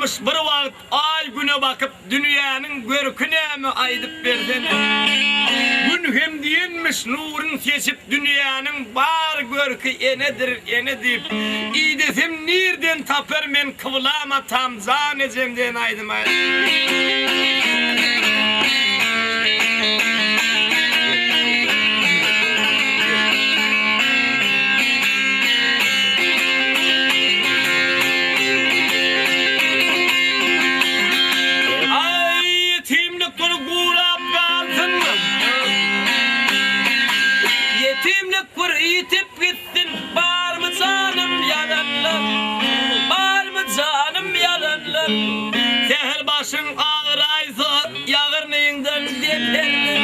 bolmuş bir wagt ay güne bakıp dünýäniň görküne mi aýdyp berden. Gün hem diýenmiş nuruny seçip dünýäniň bar görkü enedir ene diýip iýdesem nirden tapar men kıwlama tam zan ejemden aýdym. Yetimlik kur itip gittin, bar mı canım yalanlar, bar mı canım yalanlar. Seher başın ağır aysa, yağır neyinden deperler.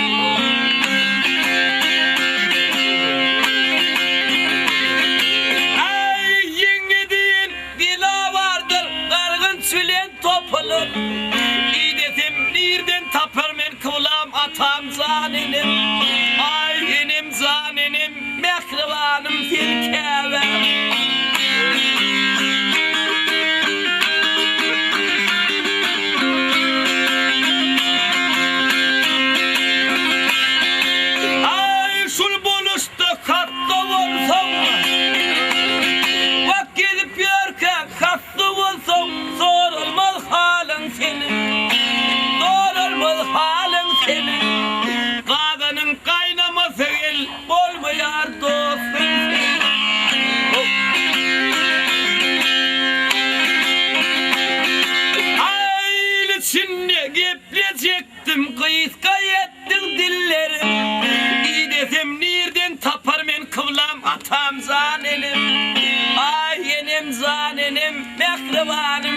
Ay yengediğin dila vardır, kargın sülen topulur. İdetim nirden tapar men kıvlam atam zanenim. Ay enim zanenim, mehribanım tirkeve. Ay şul buluşta katta olsam, bak gidip yörken katta olsam, zor olmaz halin senin, zor olmaz halin senin. Kadının kaynaması el olmayar dostum. Aile içinde geplecektim, kıyıska ettin dillerim. İdesem nirden tapar men kıvlam atam zanenim. Ay yenim zanenim, mehribanım